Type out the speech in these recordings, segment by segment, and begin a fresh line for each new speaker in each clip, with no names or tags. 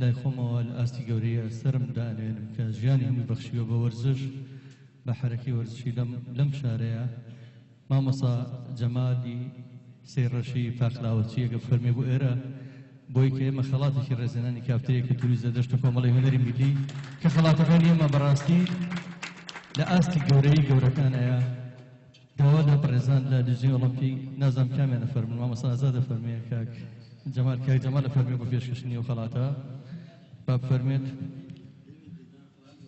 لای خۆمەوە لە ئاستی گەورەیە سرم دانێنم کە ژیانی هەمووی بەخشیوە بە وەرزش بە حرەکەی وەرزشی لەم شارەیە مامۆستا جەمالی سێڕەشی پاقلاوەچیەکە فەرمی بۆ ئێرە بۆی کە ئێمە خەڵاتێکی ڕێزێنانی کافتەرێکی توریزە دەشت و کۆمەڵی هونەری میلی کە خەڵاتەکانی ئێمە بەڕاستی لە ئاستی گەورەی گەورەکانەیە داوا لە بەڕێزان لە دژی ئۆڵۆمپی نازانم کامیانە فەرمون مامۆستا ئازادە فەرمێ کاک جەمال لە فەرمێ بۆ پێشکەشتنی و خەڵاتە با بفەرمێت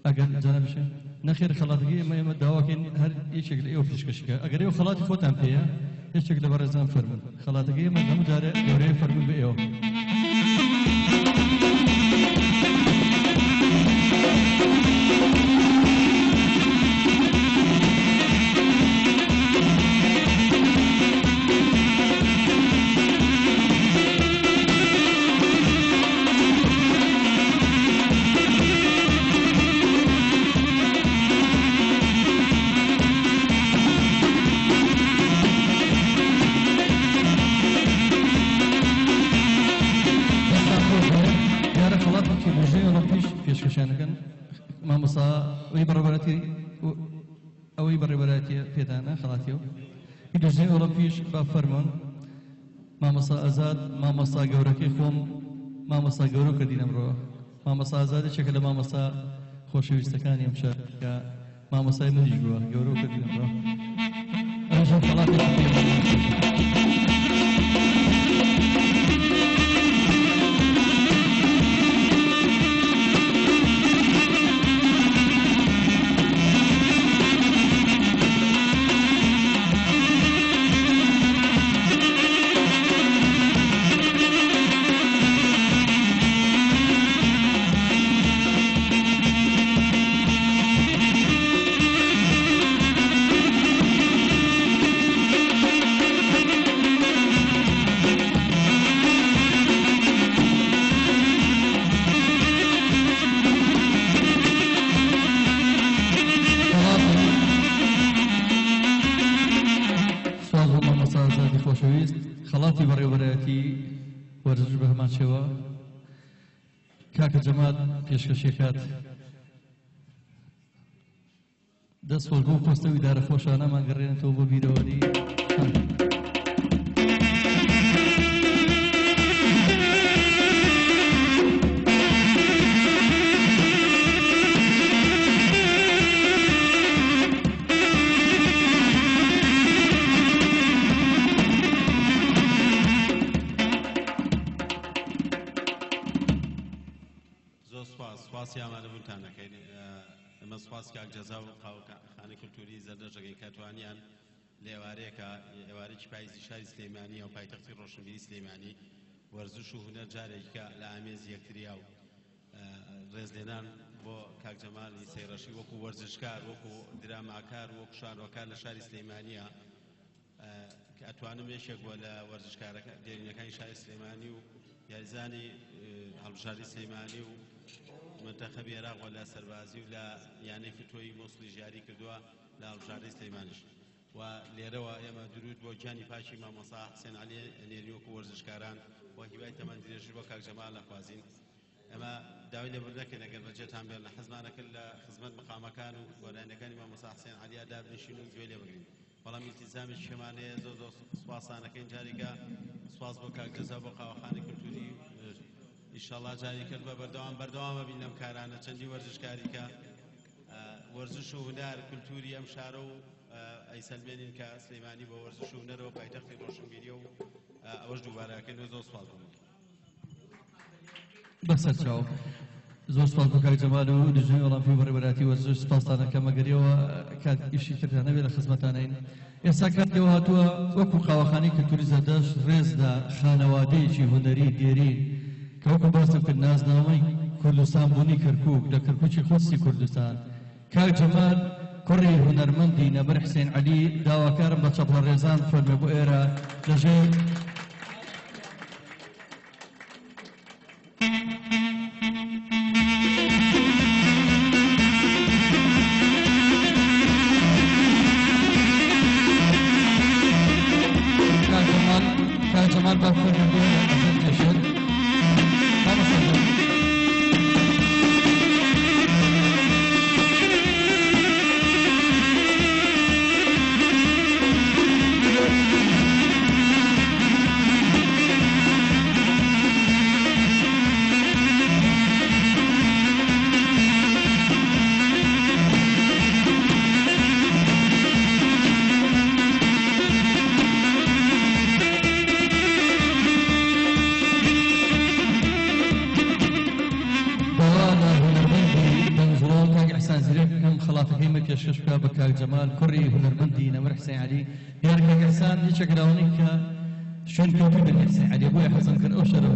ئەگەر جانە بشێ نەخێر خەڵاتەکەی ئێمە داواکەین هەر یەکێک لە ئێوە پێشکەشکە ئەگەر ئێوە خەڵاتی خۆتان پێیە هیچێک لە بەڕێزان فەرمون خەڵاتەکەی ئێمە هەموو جارە گەورەی فەرمون بە ئێوە پێشکەشانەکەن مامۆستا ئەوەی بەڕێوەبەرەتی پێدانە خەڵاتیەوە دژنەی ئۆڵۆمپیش با فەرمۆن مامۆستا ئازاد مامۆستا گەورەکەی خۆم مامۆستا گەورە کردین ئەمڕۆ مامۆستا ئازادێکێکە لە مامۆستا خۆشەویستەکانی ئەم شار کە مامۆستای منیش بووە گەورە کردین ئەمڕۆ ئەوەشم خەڵاتێکی خۆشەویست خەڵاتی بەڕێوەبەرەتی وەرزش بە هەمان شێوە کاکە جەمال پێشکەشێکات دەست فۆلگۆ و پۆستەوی دارە خۆشانەمان گەڕێنێتەوە بۆ بیرەوەری
سپاسی ئامادەبوونتان دەکەین ئەمە سپاس کاک جەزا و خانە کولتوری زەردەشتەکەی کاتوانیان لە ئێوارەیەکە ئێوارەی پاییزی شاری سلێمانی و پایتەختی ڕۆشنبیری سلێمانی وەرزش و هونەر جارێکە لە ئامێزی یەکتریا و ڕێزلێنان بۆ کاک جەمالی سەیڕەشی وەکو وەرزشکار وەکو دراماکار وەکو شارۆکار لە شاری سلێمانیە کە ئەتوانم یەکێک بووە لە وەرزشکارەکە دێرینەکانی شاری سلێمانی و یاریزانی هەڵبژاری سلێمانی و منتەخەبی عێراق لە سەربازی و لە یانەی فتوۆی مۆسڵی ژیاری کردووە لە هەڵبژاردەی سلەیمانیش و لێرەوە ئێمە درود بۆ گیانی پاکی مامۆستا حسێن عەلی ئەنێری وەکو وەرزشکاران و هیوای تەمەند درێژی بۆ کاک جەمال نەخوازین ئەمە داوای لێبوردنەکەن ئەگەر بەجێتان بێت لە حەزمانەکەن لە خزمەت مقامەکان و گۆرانیەکانی مامۆستا حسێن عەلیە دابنیشین و گوێ لێ بگرین بەڵام ئیلتیزامی شێمانەیە زۆر سوپاسانەکەین جارێکە سوپاس بۆ کاک جەزا بۆ قاوەخانەی کولتوری ئینشاڵڵا جاری کرد بە بەردەوامە بین لەم کارانە چەندی وەرزشکاریکە وەرزش و هونەر کولتوری ئەم شارە و ئەیسەلمێنین کە سلێمانی بە وەرزش و هونەرەوە پایتەختی ڕۆشنبیریە و ئەوەش دووبارەکەین و زۆر سوپاس بوو
بەسەر چاو زۆر سوپاس بۆ کاک جەمال و دژنەی ئۆڵۆمپی و بەڕێوەبەرەتی وەرزش سوپاستانەکە مەگەریەوە کات ئیشی ترتان نەبێت لە خزمەتانەین ئێستا کاتێەوە هاتووە وەکو قاوەخانەی کولتوری زەردەشت ڕێزدا خانەوادەیەکی هونەری دێرین کە وەکو باسم کرد نازناوەی کوردستان بوونی کەرکووک لە کەرکووکی خۆستی کوردستان کاک جەمال کوڕی هونەرمەندی نەبەر حسێن عەلی داواکارم بە چەپڵە ڕێزان فەرمێ بۆ ئێرە دەژێت کاک جەمال با فەرمێ بۆ ئێرە خەڵاتەکەی مە پێشکەش بکا بە کاک جەمال کوڕی هونەرمەندی نەمر حسین عەلی دیار کاک ئیحسان هیچێک راوەنی کە شوێن کەوتی بن حسین عەلی بۆیە حەزم کرد ئەو شەرە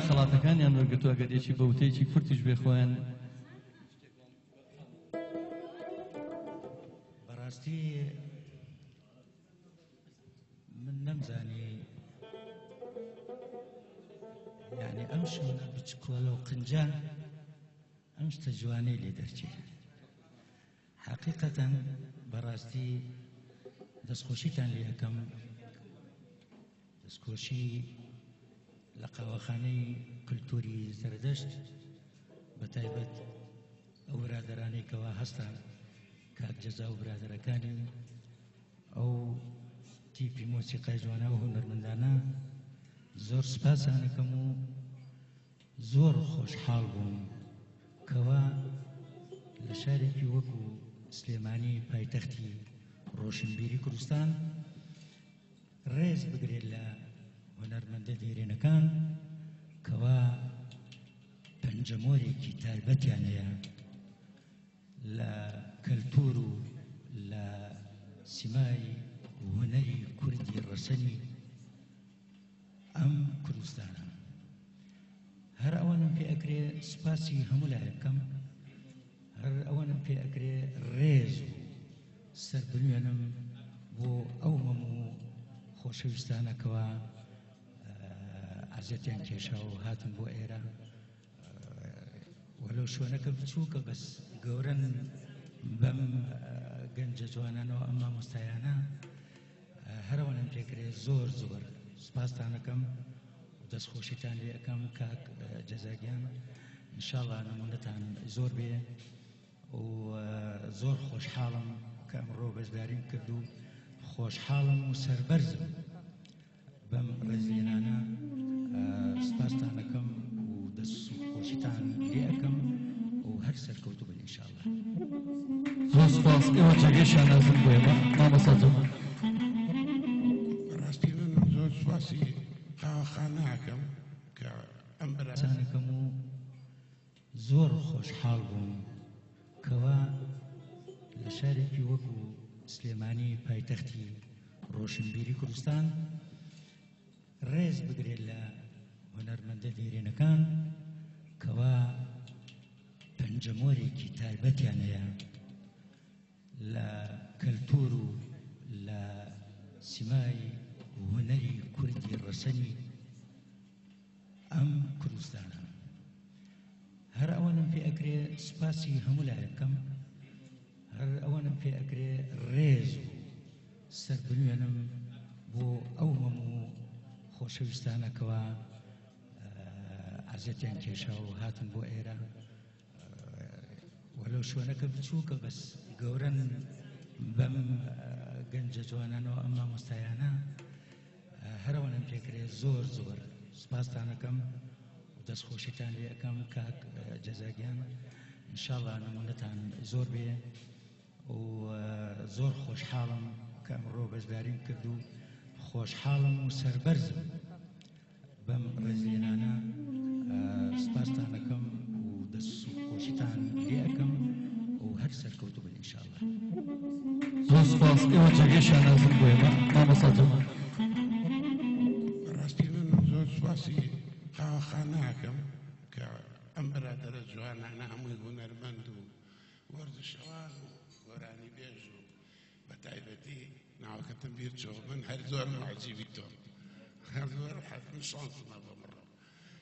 خەڵاتەکانیان وەرگرتووە گەدێکی بەوتەیەکی کورتیش بێ خۆیان
بەڕاستی من نەمزانی یعنی ئەم شوونە بچکۆلە و قنجان ئەم شتە جوانەی لێ دەرچێت حەقیقەتەن بەڕاستی دەستخۆشیتان لێ ئەەکەم دەستخۆشی لە قاوەخانەی کلتوری زەردەشت بەتایبەت ئەو برادەرانەی کەوا هەستان کاک جەزا و برادەرەکانی ئەو تیپی مۆسیقای جوانە و هونەرمەندانە زۆر سپاسان ئەەکەم و زۆر خۆشحاڵ بووم کەوا لە شارێکی وەکو سلێمانی پایتەختی ڕۆشنبیری کوردستان ڕێز بگرێت لە هونەرمەندە دێرێنەکان کەوا پەنجەمۆرێکی تایبەتیان هەیە لە کەلتور و لە سیمای هونەری کوردی ڕەسەنی ئەم کوردستانە هەر ئەوەنم پێ ئەکرێ سپاسی هەموو لای بکەم هەر ئەوەنم پێ ئەکرێ ڕێز و سەربنوێنم بۆ ئەو هەموو خۆشەویستانەکەوە عزیەتیان کێشا و هاتن بۆ ئێرە وەلو شوێنەکە بچووکە بەس گەورەن بەم گەنجە جوانانەوە ئەم مامۆستایانە هەرەوەنم پێکرێ زۆر زۆر سپاستانەکەم و دەستخۆشیتان لێ ئەەکەم کاک جەزاگیان ئینشاڵڵا نمونەتان زۆر بێ و زۆر خۆشحاڵم کە ئەمڕۆ بەشداریم کرد و خۆشحاڵم و سەربەرزم بەم ڕێزلێنانە سپاستان ئەەکەم و دەستخۆشیتان لێ ئەەکەم و هەر سەرکەوتوو بن ئینشاڵڵا
زۆر سپاس ئێوە جێگەیشان نازم بۆ ئێمە مامۆستا جەمال
بەڕاستی من زۆر سواسی قاوەخانە ئەەکەم کە ئەم
براسانەکەم و زۆر خۆشحاڵ بووم کەوا لە شارێکی وەکو سلێمانی پایتەختی ڕۆشنبیری کوردستان ڕێز بگرێت لە هونەرمەندە دێرێنەکان کەوا پەنجەمۆرێکی تایبەتیان هەیە لە کەلتور و لە سیمای هونەری کوردی ڕەسەنی ئەم کوردستانە هەر ئەوەنم پێ ئەکرێ سپاسی هەموو لای بکەم هەر ئەوەنم پێ ئەکرێ ڕێز و سەربنوێنم بۆ ئەو هەموو خۆشەویستانەکەوە عزیەتیان کێشا و هاتن بۆ ئێرە وەلو شوێنەکە بچووکە بەس گەورەن بەم گەنجە جوانانەوە ئەم مامۆستایانە هەرەوەنم پێکرێ زۆر زۆر سپاستانەکەم و دەستخۆشیتان لێ ئەەکەم کاک جەزاگیان ئینشاڵڵا نمونەتان زۆر بێ و زۆر خۆشحاڵم کە ئەمڕۆ بەشداریم کرد و خۆشحاڵم و سەربەرزم بەم ڕێزلێنانە سپاستان ئەەکەم و دەستخۆشیتان لێ ئەەکەم و هەر سەرکەوتوو بن ئینشاڵڵا
زۆر سپاس ئێوە جێگەیشان نازم بۆ ئێمە مامۆستا جەمال
بەڕاستی من زۆر سواسی قاوەخانە ئەەکەم کە ئەم برادەرە جوانانە هەمووی هونەرمەند و وەرزشەوان و گۆرانی بێژ و بەتایبەتی ناوەکەتم بیر چۆ من هەر زۆر معجیبی تۆم هەر زۆر حەزم شانسمە بۆ بڕۆ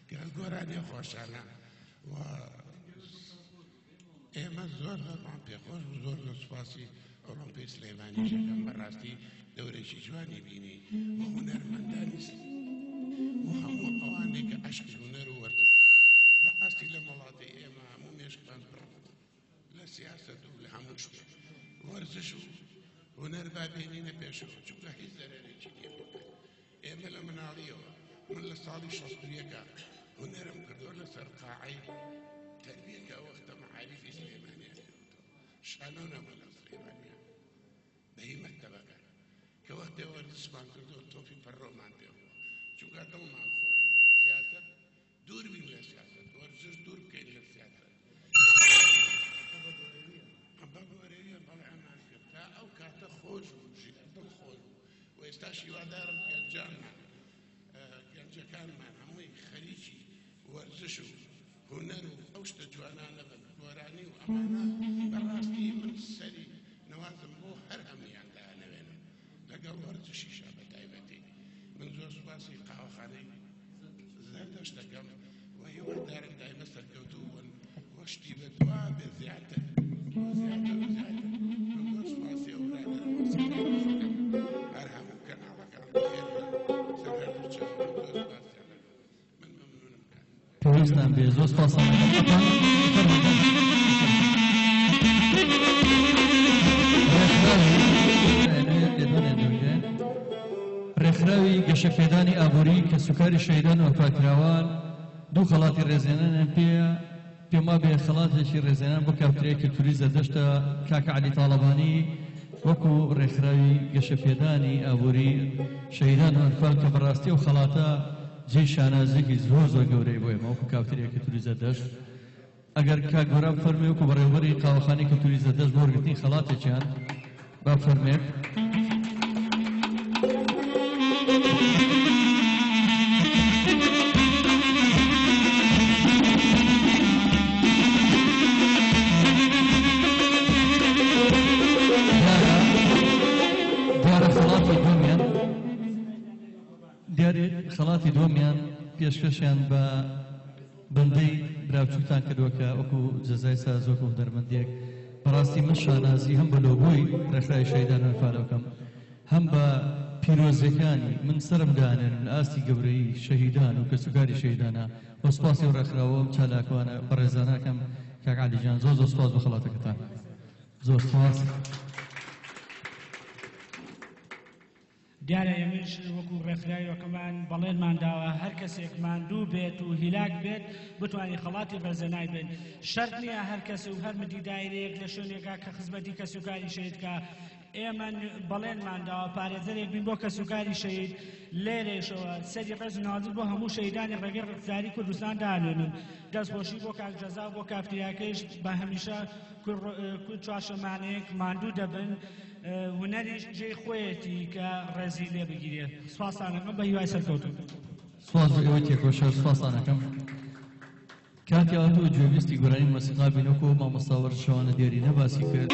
کە گۆرانی خۆشانە و ئێمە زۆر زۆرمان پێخۆش و زۆر زۆر سوپاسی ئۆلۆمپی سلێمانی شەکەم بەڕاستی دەورێکی جوانی بینی و هونەرمەندانی و هەموو پێشەوە چونکە هیچ زەرێکی لێ بکەن ئێمە لە مناڵیەوە من لە ساڵی 61 هونەرم کردو لەسەر قاعەی تەربیەکە وەختە مەعاریفی سلێمانیان شانۆنەمە لە سلێمانیان بەهی مەکتەبەکە کە وەختێ وەرزشمان کردو تۆپی پەڕۆمان پێ بووە چونکە دڵمان خۆر سیاسەت دوور بین لە سیاسەت وەرزش دوور بکەین لە سیاسەت ئەمە بەوەرەویە بەڵێ ئەمان کرد تا ئەو کاتە خۆش بوو ژیان دڵخۆش بوو و ئێستا شیوادارم گەنجانمان گەنجەکانمان هەمووی خەریکی وەرزش و هونەر و ئەو شتە جوانانە بن گۆرانی و ئەمانە بەڕاستی من سەری نەوازم بۆ هەر هەمویان دانەوێنم لەگەڵ وەرزشیشە بە تایبەتی من زۆر سوپاسی قاوەخانەی زەردەشت دەکەم و هیوادارم دایمە سەرکەوتوو بوون وەشتی بە دوا بێ زیاتر زیاتر و زیاتر من زۆر سوپاسی ئەورانە هەر هەموو کەناڵەکان بخێر بن سەرهەردوو چاوە زۆر سوپاسیان لەگەڵ من مەمنونم کار
پێویستان بێ زۆر سپاسان ڕێکخراوی گەشەفێدانی ئابووری کە سوکاری شەیدان و پاکراوان دوو خەڵاتی ڕێزێنانیان پێما بێ خەڵاتێکی ڕێزێنان بۆ کاپترەیە کەلتوری زەردەشتە کاکە عەلی تاڵەبانی وەکو ڕێکخراوی گەشەفێدانی ئابووری شەیدان و ئەنفال کە بەڕاستی ئەو خەڵاتە جێی شانازێکی زۆر زۆر گەورەی بۆ ئێمە وەکو کاپترەیە کەلتوری زەردەشت ئەگەر کاک گۆرا بفەرمێ وەکو بەڕێوەبەری قاوەخانەی کەلتوری زەردەشت بۆ وەرگرتنی خەڵاتێکیان با بفەرمێ خەڵاتی دووەمیان پێشکەشیان بە بەندەی براوچووتان کردووە کە وەکو جەزای ساز وەکو دەربەندێک بەڕاستی من شانازی هەم بە لۆگۆی ڕێکخراوی شەیدان و ئەنفال دەکەم هەم بە پیرۆزیەکانی من سرم دانێن لە ئاستی گەورەی شەهیدان و کە سوکاری شەهیدانە بۆ سوپاسی و ڕێکخراوە ئەم چالاکوانە بەڕێزانەکەم کاک عەلیجان زۆر زۆر سوپاس بۆ خەڵاتەکەتان زۆر سوپاس
دیارە ئێمەش وەکو ڕێکخراوەکەمان بەڵێنمان داوە هەر کەسێک ماندوو بێت و هیلاک بێت بتوانێت خەڵاتی ڕێزەنای بن شەرت نییە هەر کەسێ و هەر مدی دایرەیەک لە شوێنێکا کە خزمەتی کە سوکاری شەهیدکە ئێمە بەڵێنمان داوە پارێزەرێک بین بۆ کە سوکاری شەهید لێرێشەوە سەری ڕێز و ناوازی بۆ هەموو شەهیدانی ڕێگەی ڕزگاری کوردستان دانوێنن دەستخۆشی بۆ کاک جەزا و بۆ کافتریاکەیش بە هەمیشە چوارشەمانەیەک ماندوو دەبن هونەریش جێی خۆیەتی کە ڕێزی لێ بگیرێت سوپاسانەکەم بە هیوای سەرکەوتن
سوپاس بۆ ئێوە تێکۆشە سوپاسانەکەم کاتی ئەوتۆ گوێویستی گۆرانی مۆسیقا بینەوە مامۆستا وەرزشەوانە دیێری نەباسی کرد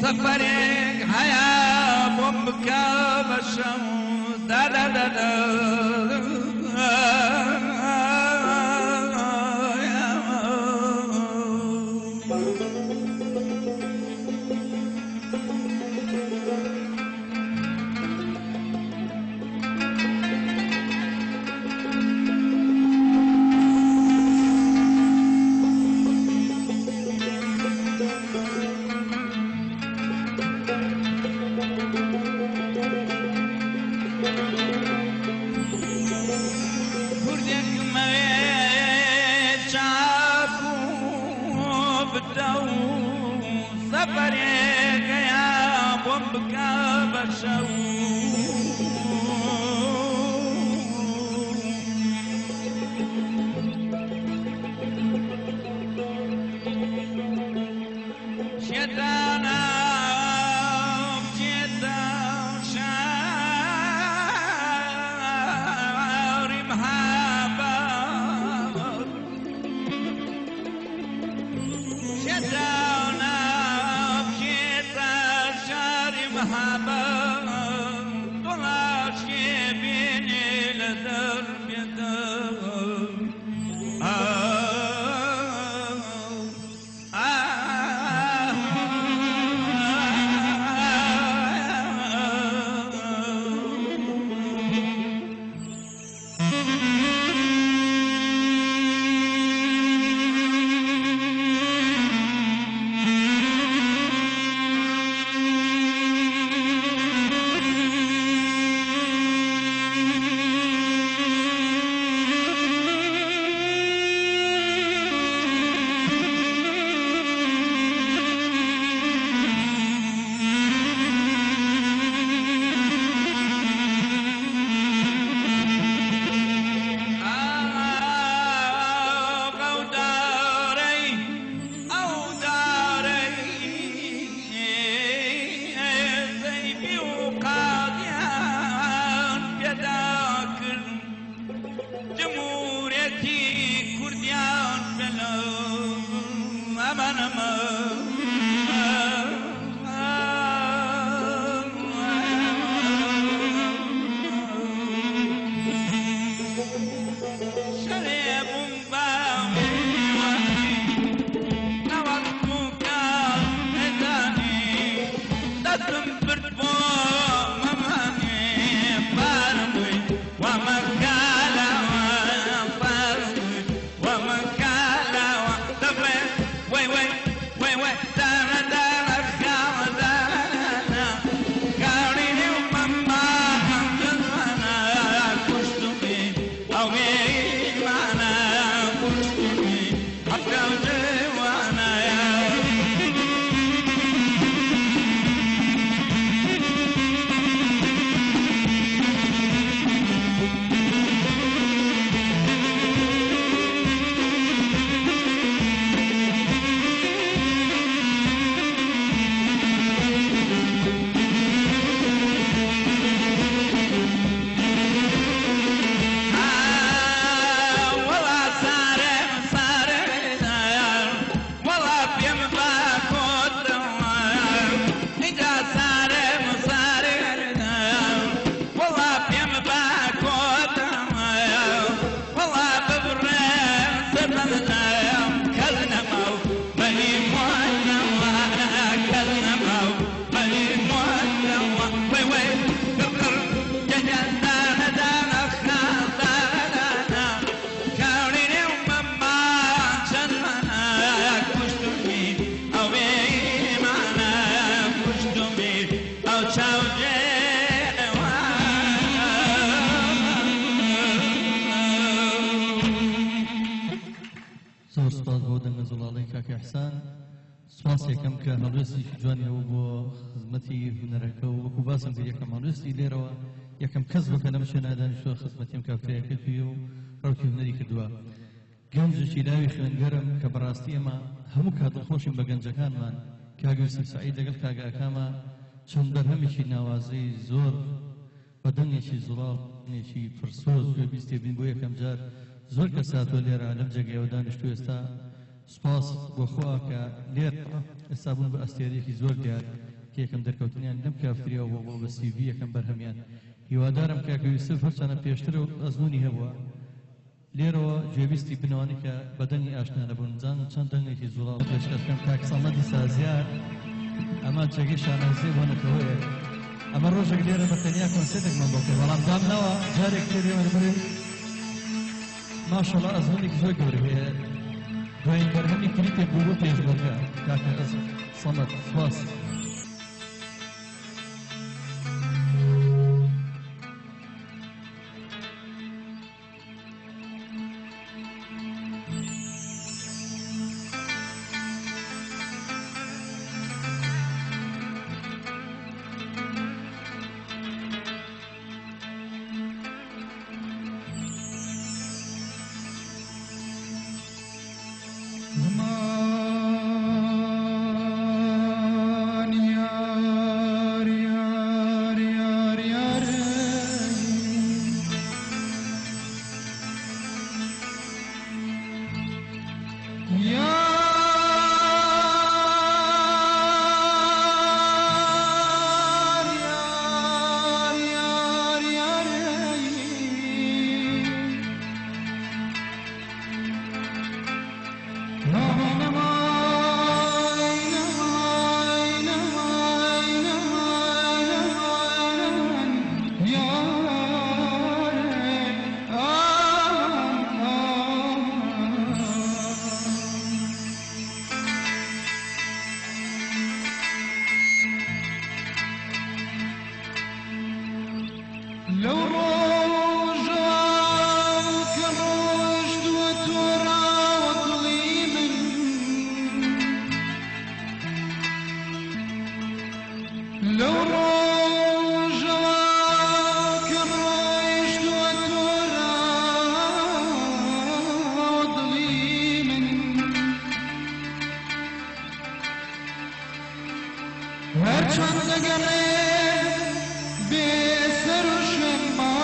سفرك حياة بومك بشم دا دا دا دا شەو شێتانە بچێتە شاری مهابەت شێتانە بچێتە شاری مهابەت دڵاشێ بێنێ لە دەربێتە
زۆر سپاس بۆ دەنگە زوڵاڵی کاکە ئیحسان سپاس یەکەم کە هەڵوێستێکی جوانی هەبوو بۆ خزمەتی هونەرەکە و وەکو باسم کرد یەکەم هەڵوێستی لێرەوە یەکەم کەس بکە لەم شوێنە دانیشتووە خزمەتیم کافتەیە کردووی و ڕەوکی هونەری کردووە گەنجێکی لاوی خوێنگەرم کە بەڕاستی ئێمە هەموو کات دڵخۆشین بە گەنجەکانمان کاک یوسف سەعید لەگەڵ کاکە ئاکامە چەند بەرهەمێکی ناوازەی زۆر بە دەنگێکی زوڵاڵێکی فرسۆز گوێبیستێ بین بۆ یەکەم جار زۆر کەس هاتووە لێرە لەم جێگەیەوە دانیشتووە ئێستا سپاس بۆ خوا کە لێر ئێستا بوون بە ئەستێرەیەکی زۆر دیار کە یەکەم دەرکەوتنیان لەم کافتریەوە بۆ بە سیڤی یەکەم بەرهەمیان هیوادارم کاکە یوسف هەرچەندە پێشتر و ئەزموونی هەبووە لێرەوە گوێبیستی بنەوانی کە بەدەنگی ئاشنا نەبوون جان چەند دەنگێکی زوڵاڵ پێشکەشکەم کاک سەمەدی سازیار ئەمە جێگەی شانازیە بۆنەکەوەیە ئەمە ڕۆژێک لێرە بە تەنیا کۆنسێرتێکمان بۆ کرد بەڵام دامنەوە جارێک تێریوە بڕێ ماشەڵڵا ئەزمونێکی زۆر گەورە هەیە دوایین بەرهەمی کلیپێک بوو بۆ پێشبڕکە کاکە سەمەد سپاس
لو روجا كروشت وتورا وظليما لو روجا كروشت وتورا وظليما هرچند دقري بسر شما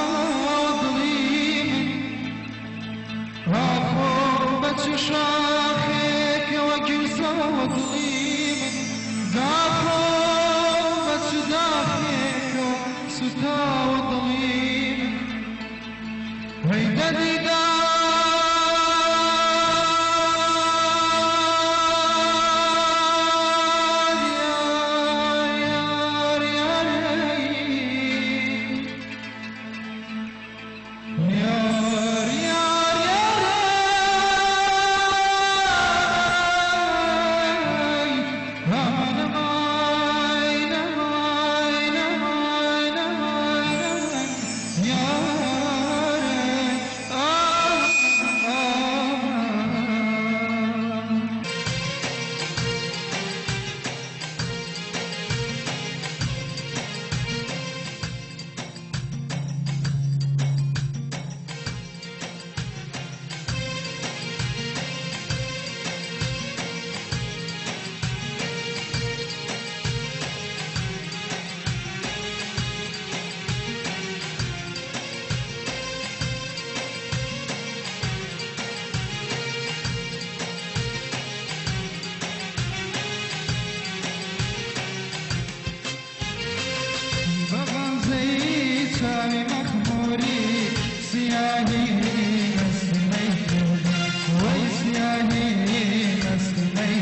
ظليما غافور بتشاخك وجلسة وظليما غافور بتشداخك وستا وظليما ويددي شامي مخموري سياهي مسمي وي سياهي مسمي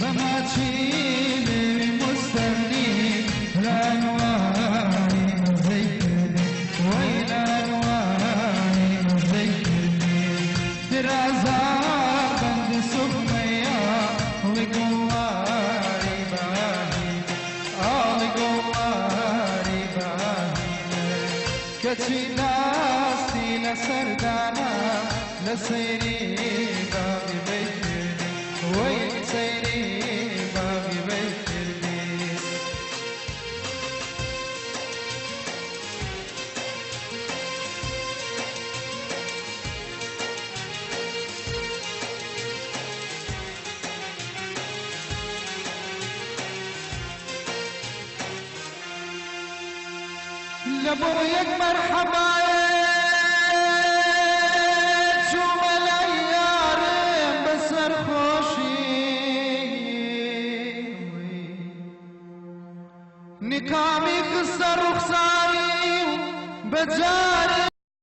بما تشيلي مستني لانواعي مزيكني وي لانواعي مزيكني درازا بند سخمية لقواري باهي لقواري كتشي ناسي لسردانا لسيري بابي بيترني وين سيري بابي بيترني لبويك مرحبا شو ملايار بسر خوشي نكامي خسر رخصاري بجاري